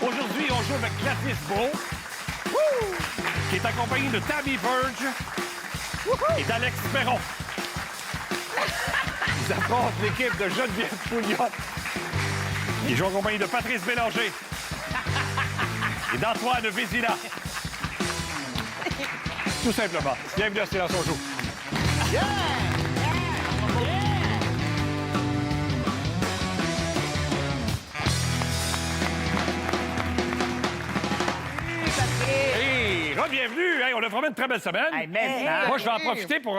Aujourd'hui, on joue avec Gladys Bro, qui est accompagnée de Tammy Burge et d'Alex Perron. Ils affrontent l'équipe de Geneviève Pouliot. Ils jouent en compagnie de Patrice Bélanger et d'Antoine Vézina. Tout simplement. Bienvenue à Silence on joue. Hey, bienvenue. Hey, on a vraiment une très belle semaine. Hey, maintenant. Moi, je vais en profiter pour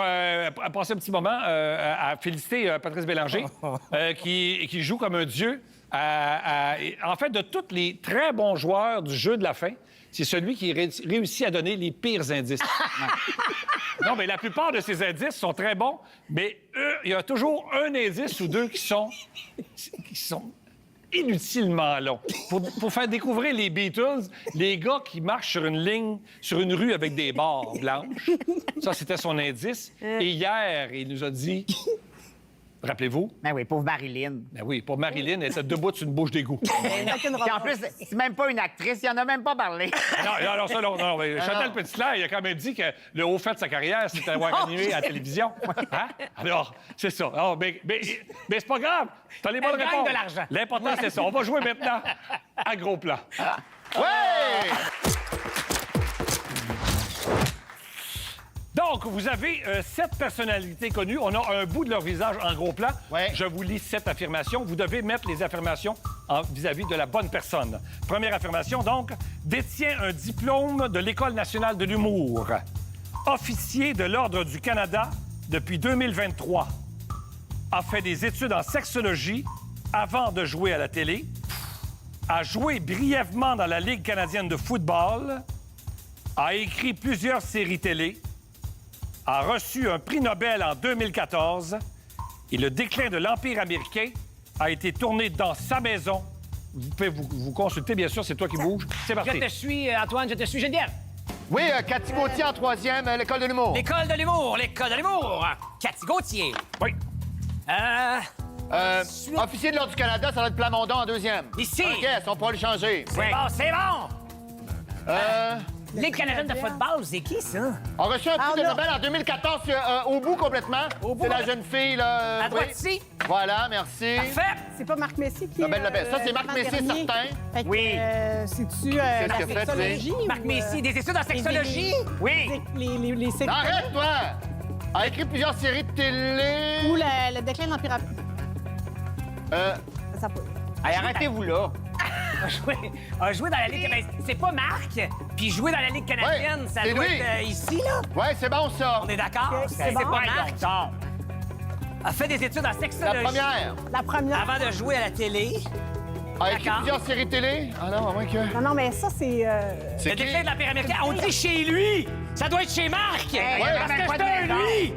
passer un petit moment à féliciter Patrice Bélanger, qui joue comme un dieu. En fait, de tous les très bons joueurs du jeu de la fin, c'est celui qui réussit à donner les pires indices. Non, mais la plupart de ces indices sont très bons, mais il y a toujours un indice ou deux qui sont inutilement longs. Pour faire découvrir les Beatles, les gars qui marchent sur une ligne, sur une rue avec des barres blanches. Ça, c'était son indice. Et hier, il nous a dit... Rappelez-vous? Ben oui, pauvre Marilyn. Ben oui, pour Marilyn, elle était debout sur une bouche d'égout. Puis en plus, c'est même pas une actrice, il en a même pas parlé. Non, ça, non. Mais Chantal Petitclerc, il a quand même dit que le haut fait de sa carrière, c'était d'avoir animé à la télévision. Hein? Alors, c'est ça. Alors, mais c'est pas grave. T'as les bonnes Elle gagne réponses. de l'argent. L'important, c'est ça. On va jouer maintenant à gros plan. Ouais! Donc, vous avez 7 personnalités connues. On a un bout de leur visage en gros plan. Ouais. Je vous lis 7 affirmations. Vous devez mettre les affirmations vis-à-vis de la bonne personne. Première affirmation, donc, détient un diplôme de l'École nationale de l'humour. Officier de l'Ordre du Canada depuis 2023. A fait des études en sexologie avant de jouer à la télé. A joué brièvement dans la Ligue canadienne de football. A écrit plusieurs séries télé. A reçu un prix Nobel en 2014 et le déclin de l'Empire américain a été tourné dans sa maison. Vous pouvez vous consulter, bien sûr, c'est toi qui bouge. C'est parti. Je te suis, Antoine, je te suis, Geneviève. Oui, Cathy Gauthier en troisième, l'École de l'humour. L'école de l'humour, l'école de l'humour. Cathy Gauthier. Oui. Officier de l'Ordre du Canada, ça va être Plamondon en deuxième. Ici. OK, on pourra le changer. C'est bon, c'est bon. Ligue canadienne de football, c'est qui, ça? On a reçu un prix de Nobel en 2014 au bout complètement. Au bout, C'est la ouais. jeune fille, là. À droite oui. ici. Voilà, merci. Parfait. C'est pas Marc Messier qui Nobel Nobel. Ça, c'est Marc Messier, dernier. certain. Fait que, Oui. c'est-tu ce la qu'il a fait, sexologie? Marc ou, Messier, des études en sexologie. Oui. Les séries Arrête, toi! A écrit plusieurs séries de télé. ou le déclin de l'Empire. Ça peut. Hey, arrêtez-vous là. A joué dans la Ligue canadienne. C'est pas Marc, puis jouer dans la Ligue canadienne, Ouais, ça c'est doit lui. être ici, là. Ouais, c'est bon, ça. On est d'accord? Ok, c'est C'est bon. pas Marc. Non. A fait des études en La sexologie. première. La première. Avant de jouer à la télé. A écrit D'accord. plusieurs séries de télé. Ah non, à moins que... Non, non, mais ça, c'est. C'est Le qui? déclin de l'Empire américain. On dit chez lui. Ça doit être chez Marc. Hey, Parce même que pas c'est un de raison. lui.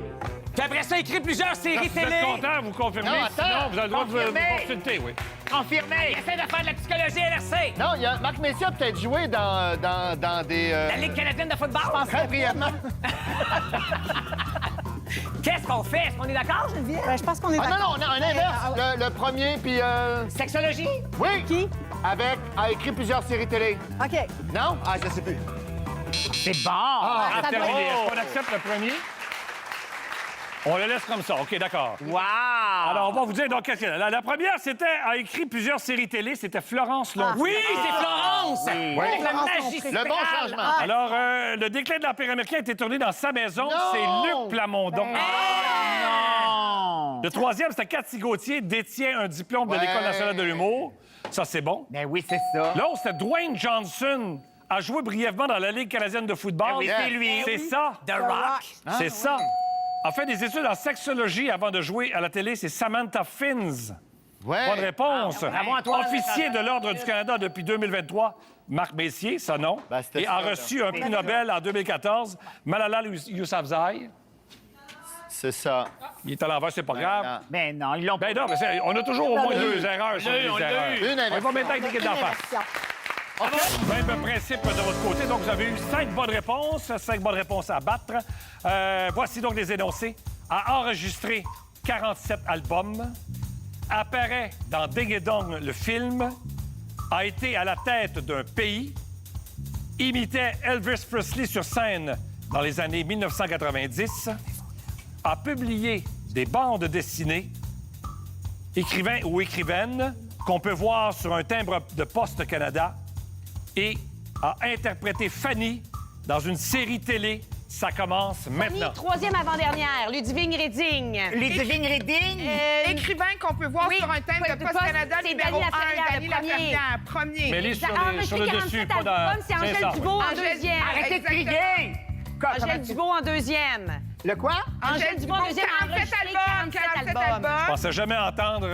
Puis après ça, il écrit plusieurs séries Vous êtes télé. content, vous confirmez? Non, attends. Sinon, vous avez le droit de vous Confirmez. consulter, oui. Confirmé. Il essaie de faire de la psychologie LRC. Non, il y a... Marc Messier a peut-être joué dans des... La Ligue canadienne de football. Très brièvement. Qu'est-ce qu'on fait? Est-ce qu'on est d'accord, Geneviève? Ben, je pense qu'on est. Ah non, non, on a un Ah, inverse. Le premier, puis... Sexologie? Oui. Qui? A écrit plusieurs séries télé. OK. Non? Ah, je sais plus. C'est bon. Ah, ça terminé. doit- Est-ce qu'on accepte le premier? On le laisse comme ça. OK, d'accord. Wow. Alors, on va vous dire, donc, qu'est-ce que... La première, c'était, a écrit plusieurs séries télé, c'était Florence Lompré. Oui, c'est Florence! Oui. Avec le Florence magistral. Le bon changement. Alors, le déclin de l'Empire américain a été tourné dans sa maison. Non! C'est Luc Plamondon. Non. Le troisième, c'était Cathy Gauthier, détient un diplôme de Ouais. l'École nationale de l'humour. Ça, c'est bon. Ben oui, c'est ça. L'autre, c'était Dwayne Johnson, a joué brièvement dans la Ligue canadienne de football. Ben oui, c'est lui. C'est ça. The Rock. C'est ça. A fait des études en sexologie avant de jouer à la télé. C'est Samantha Finns. Ouais. Bonne réponse. bravo, Antoine. Officier de l'Ordre du Canada depuis 2023, Marc Messier, ça non. Ben, c'était Et a ça, reçu un prix Nobel en 2014. Malala Yousafzai. C'est ça. Il est à l'envers, c'est pas grave. non. Ben non, ils l'ont pas. Ben non, mais on a toujours au moins deux erreurs sur les on l'a erreurs. eu. Une On va inversion. maintenant avec l'équipe d'en face. Même principe de votre côté. Donc, vous avez eu 5 bonnes réponses. 5 bonnes réponses à battre. Voici donc les énoncés. A enregistré 47 albums. Apparaît dans Ding et Dong, le film. a été à la tête d'un pays, imitait Elvis Presley sur scène dans les années 1990, a publié des bandes dessinées, écrivain ou écrivaine, qu'on peut voir sur un timbre de Poste Canada, et a interprété Fanny dans une série télé. Ça commence maintenant. Troisième avant-dernière, Ludwig Reding. Ludwig Reding? Écrivain qu'on peut voir oui, sur un thème de Poste Canada, c'est numéro 1, Dany Laferrière, Dany le premier. Laferrière, premier. Mais les sur Enregistré le 47 dessus, pas dans... albums, c'est ça, Angèle Dubois en Angèle- deuxième. Arrêtez de crier! Angèle Dubois en deuxième. Le quoi? Angèle Dubois en deuxième, 47 enregistré albums, 47 Je albums. pensais jamais entendre...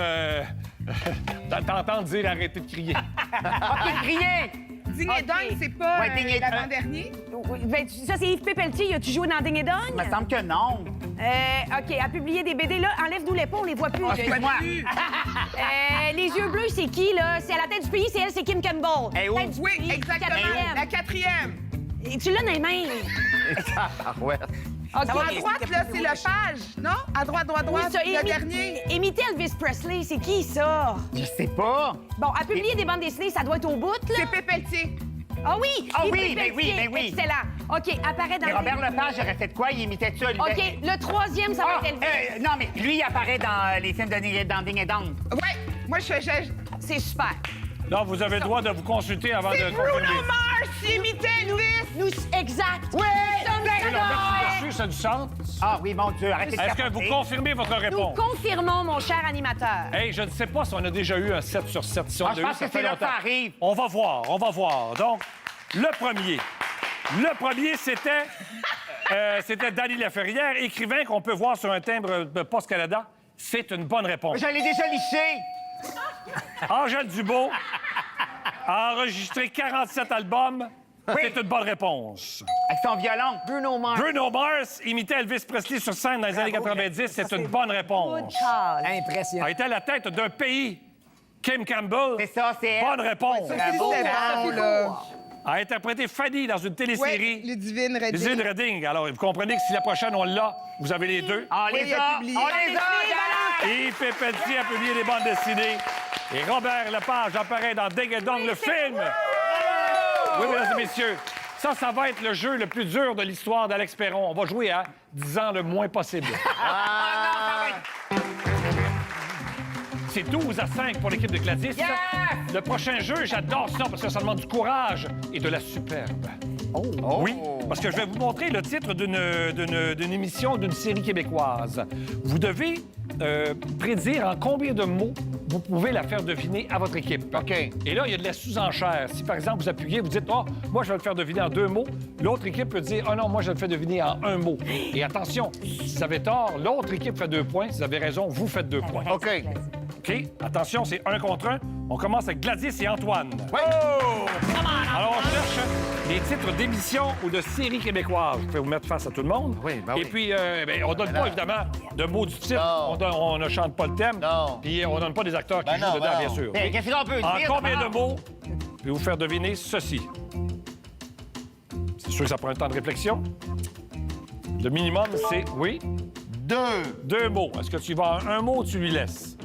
t'entendre dire arrêtez de crier. OK, criez! Ding OK. et Dong, c'est pas Ouais, Ding et Dong. l'avant-dernier? Ben, ça, c'est Yves Pépeltier. As-tu joué dans Ding et Dong? Il me semble que non. OK, a publié des BD. Là, enlève-nous les ponts, on les voit plus. Excuse-moi. Les yeux bleus, c'est qui, là? C'est à la tête du pays, c'est elle, c'est Kim Campbell. Eh, où? Tête du Oui, pays, exactement. quatrième. La quatrième. Et tu l'as dans les mains. Ah ouais. OK. À droite, là, c'est le page, non? À droite, Oui, ça, le dernier. Imiter Elvis Presley, c'est qui, ça? Je sais pas. Bon, à publier des bandes dessinées, ça doit être au bout, là. C'est Pépeltier. Ah oui! Ah Yves oui, ben Pépeltier, oui, ben oui. Excellent. OK, apparaît dans... Mais Robert Lepage aurait fait quoi? Il imitait ça, lui? OK, le troisième, ça va Ah, être Elvis. non, mais lui, il apparaît dans les films de Ding et Dong. Ouais, moi, C'est super. Là, vous avez le droit de vous consulter avant de c'est Bruno confirmer. Mars qui imitait Elvis. Exact. Oui! Là, merci, ça a du sens. Ah oui, mon Dieu, arrêtez de Est-ce que capoter. vous confirmez votre Nous réponse? confirmons, mon cher animateur. Hey, je ne sais pas si on a déjà eu un 7 sur 7. Si on Ah, je l'a eu, pense ça que fait c'est là que longtemps. ça arrive. On va voir, on va voir. Donc, le premier. Le premier, c'était Dany Laferrière, écrivain qu'on peut voir sur un timbre de Poste Canada. C'est une bonne réponse. Je l'ai déjà liché. Angèle Dubois a enregistré 47 albums. C'est une bonne réponse. Avec son violon. Bruno Mars. Bruno Mars imitait Elvis Presley sur scène dans les années 90. C'est une bonne réponse. Impressionnant. A été à la tête d'un pays. Kim Campbell. C'est ça, c'est elle. Bonne réponse. Bravo. C'est bon, là. A interprété Fanny dans une Oui, télésérie. Ludwig Reding. Zine Redding. Alors, vous comprenez que si la prochaine, on l'a, vous avez les deux. On Oui, les il a a. publié. On les a, gang! Yves Pépeltier a publié des bandes dessinées. Et Robert Lepage apparaît dans Ding et Dong, le film. Oui, mesdames et messieurs, ça va être le jeu le plus dur de l'histoire d'Alex Perron. On va jouer à 10 ans le moins possible. C'est 12-5 pour l'équipe de Gladys. Yes! Le prochain jeu, j'adore ça parce que ça demande du courage et de la superbe. Oui, parce que je vais vous montrer le titre d'une émission, d'une série québécoise. Vous devez prédire en combien de mots vous pouvez la faire deviner à votre équipe. OK. Et là, il y a de la sous-enchère. Si, par exemple, vous appuyez, vous dites « Ah, moi, je vais le faire deviner en 2 mots », l'autre équipe peut dire « Ah non, moi, je le fais deviner en 1 mot ». Et attention, si vous avez tort, l'autre équipe fait 2 points. Si vous avez raison, vous faites 2 points. OK. OK? Attention, c'est 1 contre 1. On commence avec Gladys et Antoine. Alors, on cherche des titres d'émissions ou de séries québécoises. Vous pouvez vous mettre face à tout le monde. Oui, ben Et oui. puis, on donne pas, évidemment, de mots du titre. Non. On ne chante pas le thème. Non. Puis, on donne pas des acteurs qui Ben jouent non, dedans, ben bien non. sûr. Mais qu'est-ce qu'on peut En dire? combien de d'abord? mots je vais vous faire deviner ceci? C'est sûr que ça prend un temps de réflexion. Le minimum, c'est, oui, 2 mots. Est-ce que tu vas en 1 mot ou tu lui laisses?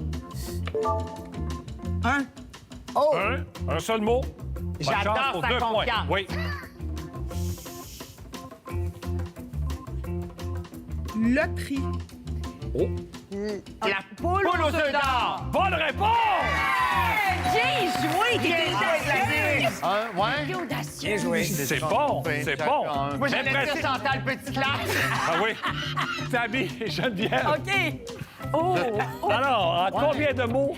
Un seul mot. Bonne J'adore chance pour sa 2 points. confiance. Oui. Loterie. Oh, La poule aux œufs d'or. bonne réponse! Bien joué, Bien joué, Gladys. Ouais? audacieux. Bien joué. C'est bon, c'est bon. Moi, j'allais Mais dire presque- Chantal Petit-Classe. Ah oui. Tabi et Geneviève. OK. Oh. Alors, en combien de mots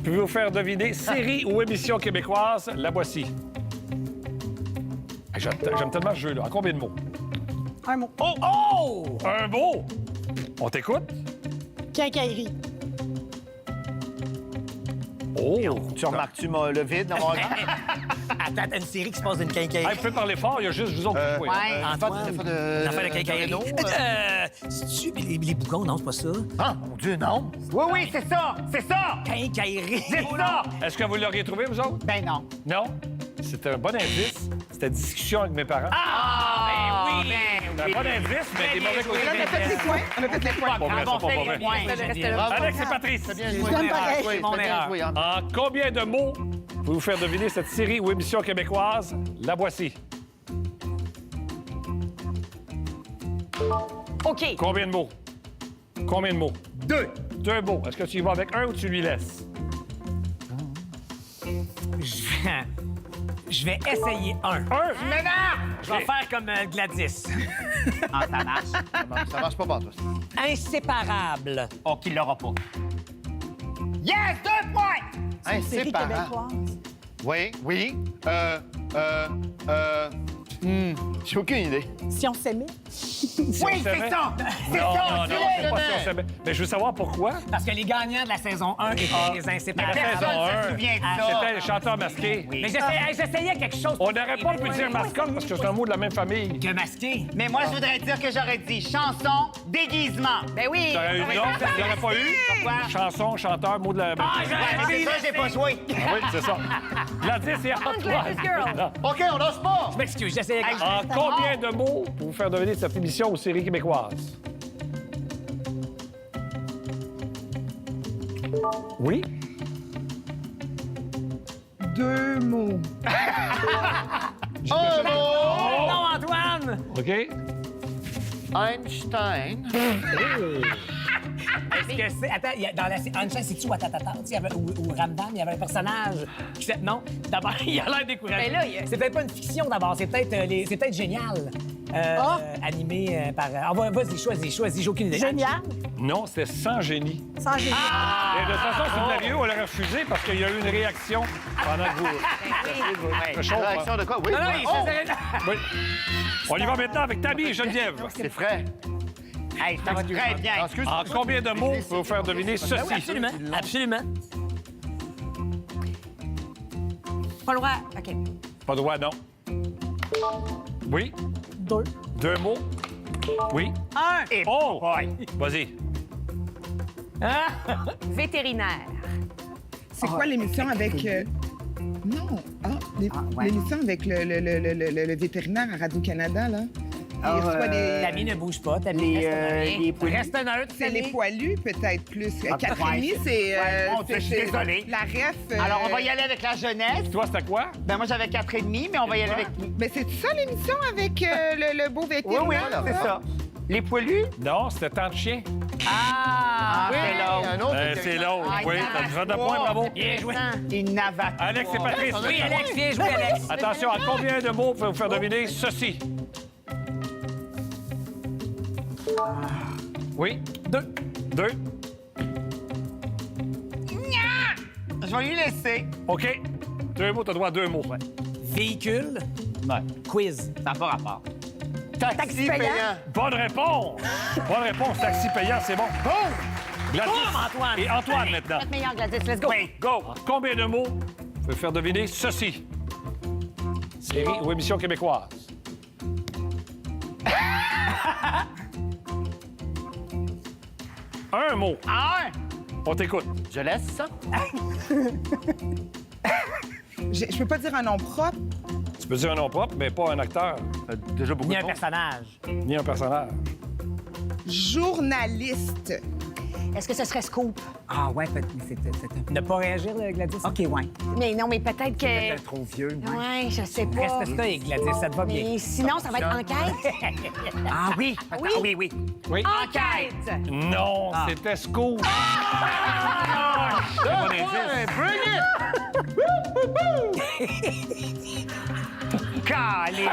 pouvez-vous faire deviner série ou émission québécoise? La voici. Hey, J'aime tellement ce jeu-là. En combien de mots? Un mot. Oh! Un mot! On t'écoute? Quincaillerie. Oh! Tu remarques-tu le vide dans mon regard? Attends, t'as une série qui se passe d'une quincaillerie. Hey, vous pouvez parler fort, il y a juste vous autres qui jouez. Ouais. Antoine, l'affaire de quincaillerie. Renault, C'est-tu les bougons? Non, c'est pas ça. Ah, mon Dieu, non. Oui, oui, c'est ça. C'est ça. Quincaillerie. C'est ça. Est-ce que vous l'auriez trouvé, vous autres? Ben non. Non? C'était un bon indice. C'était discussion avec mes parents. Ah, ben C'était un bon indice, mais des mauvais côtés. Là, on a fait les points. On a fait les points. Pas vrai, ça, On pas fait vrai. les points. Je restais là. Alex et Patrice, Bien Je joué. l'aime pareil. Oui, Mon t'as bien erreur. joué, hein. en combien de mots pour vous faire deviner cette série ou émission québécoise. La voici. OK. Combien de mots? Combien de mots? 2. 2 mots. Est-ce que tu y vas avec un ou tu lui laisses? Je vais essayer un. Un! Je vais faire comme Gladys. Ah, ça marche. Ça marche pas partout. Inséparable. Oh, qu'il l'aura pas. Yes! 2 points! Hein, Série c'est parent. québécoise. Oui, oui. J'ai aucune idée. Si on s'aimait. Oui, c'est s'aimait? ça! C'est Non, ça! non, non, c'est pas ça. on s'aimait. Mais je veux savoir pourquoi. Parce que les gagnants de la saison 1 étaient les La inséparables. Personne saison se 1, souvient de ça. c'était les chanteurs masqués. Mais j'essayais quelque chose. On n'aurait pas pu dire mascotte parce que c'est un mot de la même famille. Que masqué. Mais moi, je voudrais dire que j'aurais dit chanson, déguisement. Ben oui. T'aurais eu non, tu l'aurais pas eu. Pourquoi? Chanson, chanteur, mot de la même Ah, famille. Ouais, mais c'est ça, j'ai pas joué. Ah oui, c'est ça. Gladys et Antoine. Gladys girl. Non. OK, on lâche pas. Je m'excuse, j'essayais quelque chose. En combien de mots pour vous faire deviner cette émission aux séries québécoises? Oui? 2 mots. Un mot. Non, Antoine! OK? Einstein. Est-ce que c'est. Attends, dans la. Einstein, c'est-tu Ouattatata? Ou Ramdam, il y avait un personnage. Non, d'abord, il a l'air découragé. Mais là, il y a- C'est peut-être pas une fiction d'abord, c'est peut-être génial. Animé par. Ah, vas-y, choisis, j'ai aucune idée. Génial. Non, c'était sans génie. Sans génial. Et de toute façon, si vous l'aviez eu, on l'aurait refusé parce qu'il y a eu une réaction pendant que vous... Quelque chose, Réaction de quoi? Oui. Non, non, oui. il Oh, Oui. On y va maintenant avec Tammy et Geneviève. c'est frais. Hey, ça va très bien. Ah, excuse. En combien de mots pour vous faire deviner Ben oui, ceci? absolument. Absolument. Pas le droit. OK. Pas droit, non. Oui? 2. 2 mots? Oui? Et Oh! Vas-y. Vétérinaire. C'est quoi l'émission avec... Non. ouais. L'émission avec le vétérinaire à Radio-Canada, là. Il reçoit des... Tammy ne bouge pas, Tammy reste neutre. les poulets. Reste neutre, C'est les Tammy. poilus, peut-être plus. Catherine, ouais, c'est... ouais, mon Dieu, je suis c'est- désolée. La ref... Alors, on va y aller avec la jeunesse. Toi, c'était quoi? Ben, moi, j'avais 4,5, mais on va y aller avec... Mais c'est ça, l'émission avec le beau Oui, vétérinaire? oui, là? c'est ça. Les poilus? Non, c'était tant de chiens. Ah, Oui, c'est l'autre. un autre. C'est l'autre. Ah, Oui, il t'as avait 19 points, trois. bravo. Bien joué. Une navette. Alex et Patrice. Oui, Alex, viens jouer, Alex. Attention, à combien de mots pour vous faire deviner ceci? Oui? 2. 2. Je vais lui laisser. OK. 2 mots, t'as droit à 2 mots. Véhicule. Quiz. Ça n'a pas rapport. Taxi payant. Bonne réponse! Bonne réponse. Taxi payant, c'est bon. Bon! Gladys Boum, Antoine. et Antoine maintenant. Notre meilleur Gladys. Let's go. Oui. Go! En combien de mots pour vous faire deviner ceci? Série ou émission québécoise? Un mot. Un. On t'écoute. Je laisse ça. Je peux pas dire un nom propre. Tu peux dire un nom propre, mais pas un acteur, Déjà beaucoup Ni de un mots. personnage. ni un personnage. Journaliste. Est-ce que ce serait Scoop? Ah, ouais, c'est Ne pas réagir, Gladys. OK, ouais. Mais non, mais peut-être que... Trop vieux. Ouais, je sais pas. Reste ça et Gladys, ça te va bien. Mais sinon, ça va être enquête. Ah oui. Oui. Oui, oui. Oui? Enquête. Non, c'était Scoop. C'est bon indice. Bring it! Calé.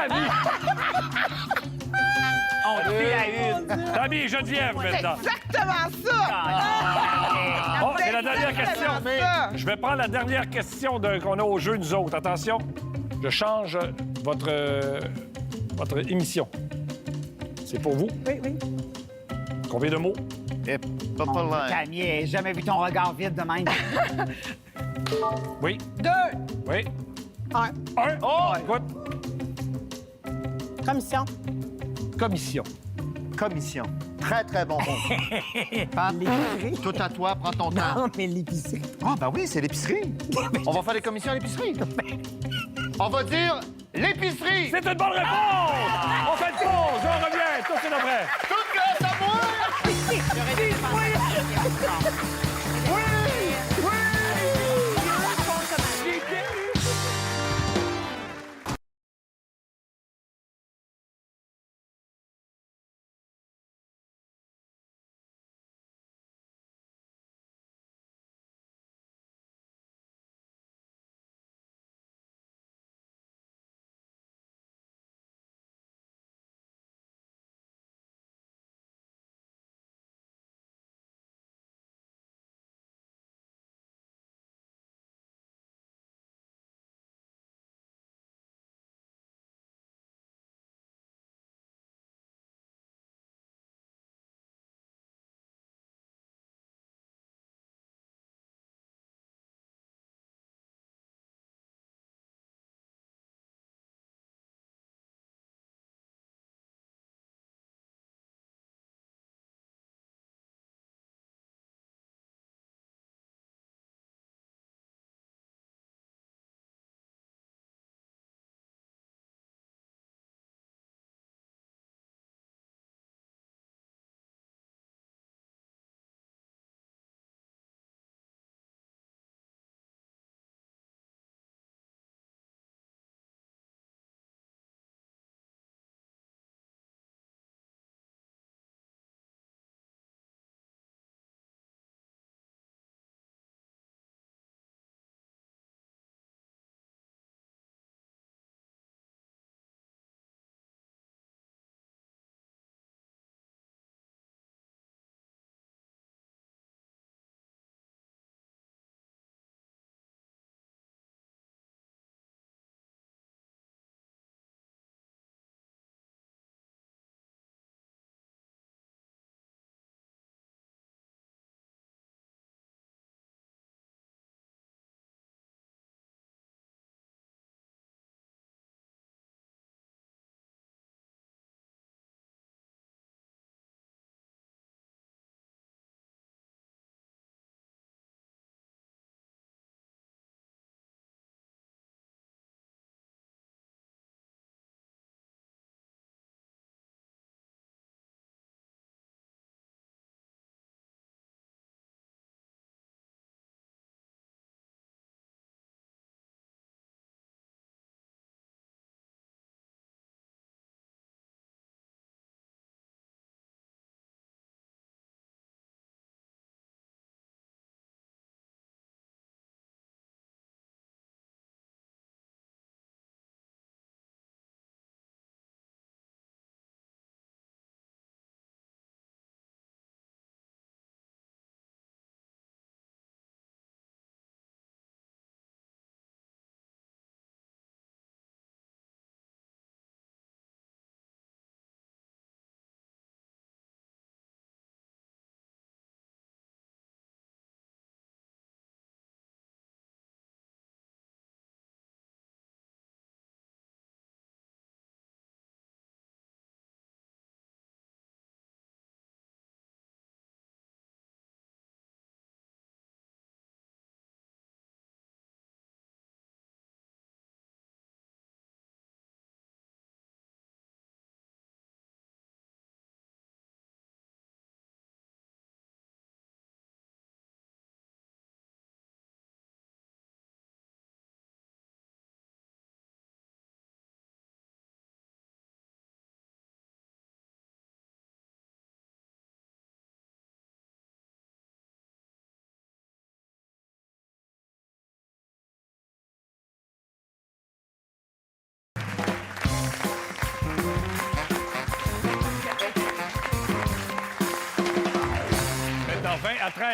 On te fait la une. Tammy et Geneviève maintenant. Exactement ça! Bon, c'est la dernière question. Exactement ça! Je vais prendre la dernière question qu'on a au jeu, nous autres. Attention, je change votre émission. C'est pour vous. Oui, oui. Combien de mots? Et Papa Line. Camille, j'ai jamais vu ton regard vide de même. Oui? 2. Oui? 1. Un. Oh! Écoute, Commission. commission. Commission. Très, très bon mot. Pat, tout à toi, prends ton temps. Non, mais l'épicerie. Ah, ben oui, c'est l'épicerie. On va faire des commissions à l'épicerie. On va dire l'épicerie. C'est une bonne réponse! On fait une pause, on revient, tout c'est après. Toute grâce à moi. J'ai bien eu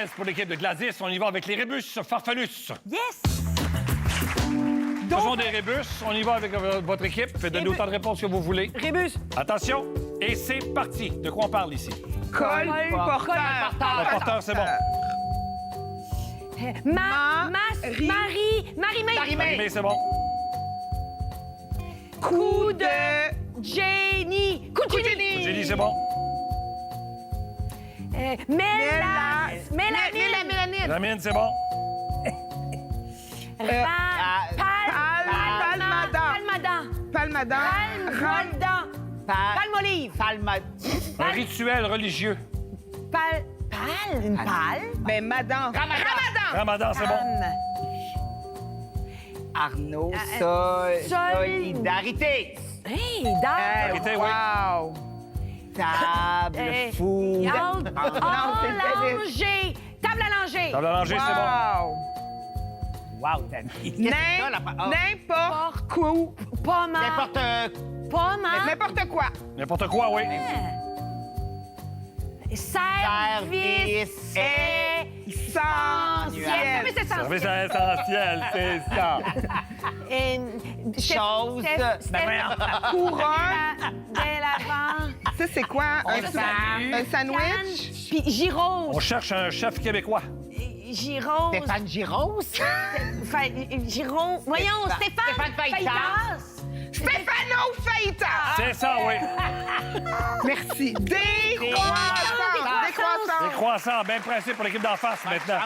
16 pour l'équipe de Gladys. On y va avec les rébus farfelus. Yes! Faisons des rébus. On y va avec votre équipe. Faites donner autant de réponses que vous voulez. Rébus. Attention. Et c'est parti. De quoi on parle ici? Colporteur. Le porteur, c'est bon. Marie-Mé. Marie-Mé, c'est bon. Coup de Jenny. Coup de Jenny. Julie, c'est bon. Mélanie. Lamine, c'est bon. Palmada. Palmolive. Un rituel religieux. Une pale? Ben, Madan. Ramadan, c'est bon. Arnaud, solidarité. Hey, Arrêtez, oui. Wow. Table, fou. Langer. Table à langer. Table à langer, c'est bon. Wow. Wow, Tammy. N'importe quoi. Pomme. Pomme. N'importe quoi. N'importe quoi, oui. Service essentiel. Service essentiel, c'est ça. Chose. Couronne. Ça, c'est quoi? Un sandwich? Puis gyros. On cherche un chef québécois. Gyros. Stéphane Giros. Gyros. Voyons, Stéphane Feitas. Stéphano Feitas. C'est ça, oui. Merci. Décroissant. Les croissants, bien pressé pour l'équipe d'en face maintenant.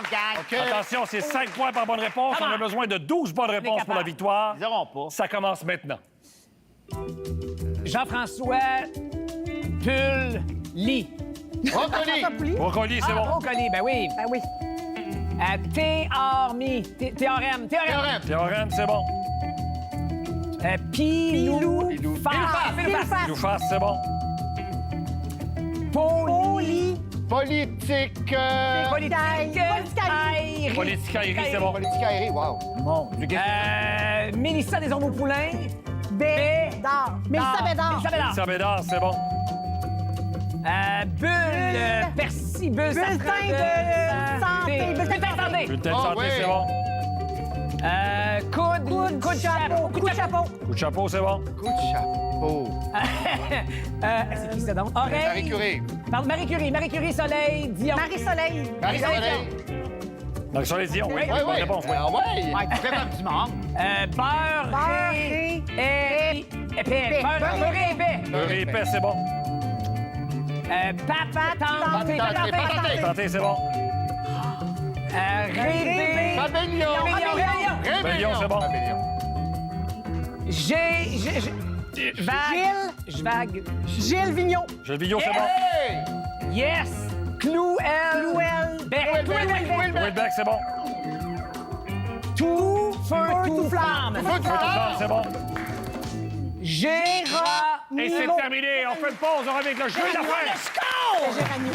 Attention, c'est 5 points par bonne réponse. On a besoin de 12 bonnes réponses pour la victoire. Ils n'auront pas. Ça commence maintenant. Jean-François Pully. Brocoli. Brocoli, c'est bon. Brocoli, ben oui. Ben oui. Théorème. Théorème, c'est bon. Pilou. Louface, c'est bon. Politique. Politicaïri, c'est bon. Politique aérienne, wow. Mon Dieu. Mélissa des Ormeaux-Poulains. Bédard. Mélissa Bédard. Mélissa Bédard, c'est bon. Bulle. Percy. Bulle. Bulletin de santé. Bulletin de santé. Bulletin de Ah, santé, oui. c'est bon. Coude de chapeau. Coup de chapeau. Coup de chapeau, c'est bon. Coup de chapeau. C'est qui ça donc? Oreille. Marie Curie. Pardon, Marie Curie. Marie Curie, Soleil, Dion. Marie-Soleil. Marie-Soleil. Marie-Soleil Dion, oui. Oui, Bonne oui. réponse, oui. Ouais. Ouais, tu fais comme du monde. Beurre. Épais. Beurre épais. Beurré épais, c'est bon. Patenté. Santé, c'est bon. Rêver. Fabellion. Rébellion, c'est bon. Fabellion. Vague. Gilles Vigneault. Gilles Vigneault, c'est bon. Hey! Yes. Clouel. Wilbeck, c'est bon. Tout feu, tout flamme. Feu de flamme. C'est bon. Gérard. Et c'est terminé. On fait une pause. On revient avec le jeu de la fin. Géranie.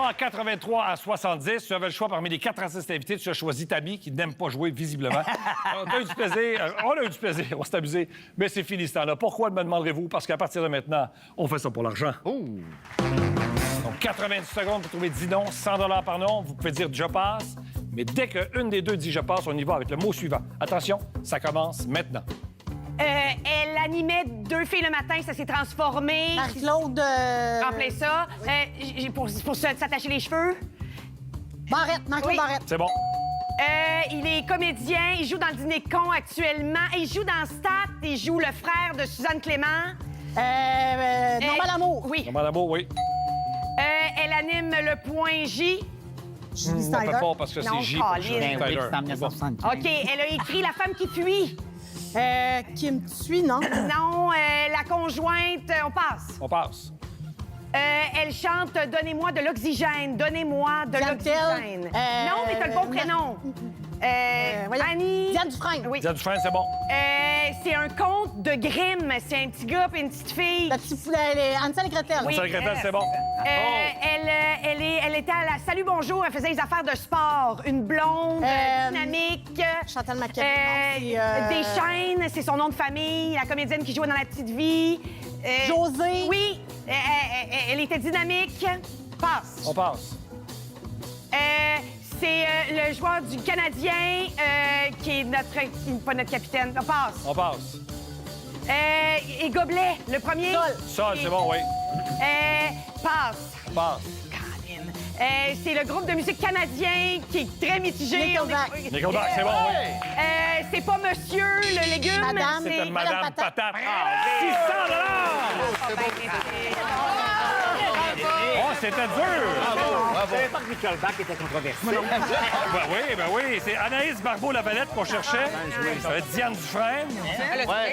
en 83 à 70. Tu avais le choix parmi les 4 artistes invités. Tu as choisi Tammy, qui n'aime pas jouer, visiblement. On a eu du plaisir. On a eu du plaisir. On s'est amusé. Mais c'est fini ce temps-là. Pourquoi, me demanderez-vous? Parce qu'à partir de maintenant, on fait ça pour l'argent. Donc, 90 secondes pour trouver 10 noms, 100 $ par nom. Vous pouvez dire « je passe ». Mais dès qu'une des deux dit « je passe », on y va avec le mot suivant. Attention, ça commence maintenant. Elle animait 2 filles le matin, ça s'est transformé. Marie-Claude. En plein ça. Pour s'attacher les cheveux. Barrette, Marie-Claude Oui. Barrette. C'est bon. Il est comédien, il joue dans le Dîner de con actuellement. Il joue dans Stat, il joue le frère de Suzanne Clément. Normal Amour. Oui. Normal Amour, oui. Elle anime le Point J. Julie On Snyder. peut pas parce que c'est Non, J. Colin. Julie Ben oui, Tyler. c'est en 1975. OK, elle a écrit La femme qui fuit. Kim Tui, non? Non, la conjointe, on passe. On passe. Elle chante Donnez-moi de l'oxygène, donnez-moi de Diane l'oxygène. Tell, Non, mais t'as le bon prénom. Voyons. Annie. Diane Dufresne. Oui. Diane Dufresne, c'est bon. C'est un conte de Grimm. C'est un petit gars et une petite fille. La petite poulet, Hansel et Gretel. Oui. Ça, le Gretel, c'est bon. Elle était à la Salut Bonjour, elle faisait des affaires de sport. Une blonde, dynamique. Chantal Macabé. Des chaînes, c'est son nom de famille. La comédienne qui jouait dans La Petite Vie. Josée. Oui, elle était dynamique. Passe. On passe. C'est le joueur du Canadien qui est pas notre capitaine. On passe. On passe. Et Gobelet, le premier. Sol, c'est bon, oui. Passe. On passe. Caroline. C'est le groupe de musique canadien qui est très mitigé. Nickelback. Nickelback, c'est bon, oui. C'est pas monsieur le légume. Madame. C'était c'est Madame Madame Patate. 600 Oh, c'était dur! Je savais pas que Nickelback était controversé. Ben oui. C'est Anaïs Barbeau-Lavalette qu'on cherchait. Diane Dufresne.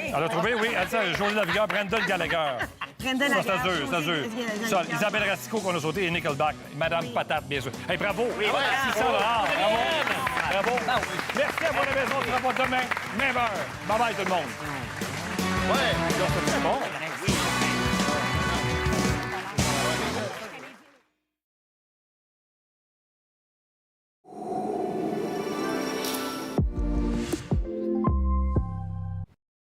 Elle a trouvé, oui. Jolie Lavigueur, Brandon Gallagher. Ça, c'est dur. Ça, Isabelle Racicot qu'on a sauté et Nickelback. Madame Patate, bien sûr. Hey, bravo! 600 Bravo! Merci à vous à la maison. On se revoit demain, même heure. Bye-bye, tout le monde. Ouais. C'est bon.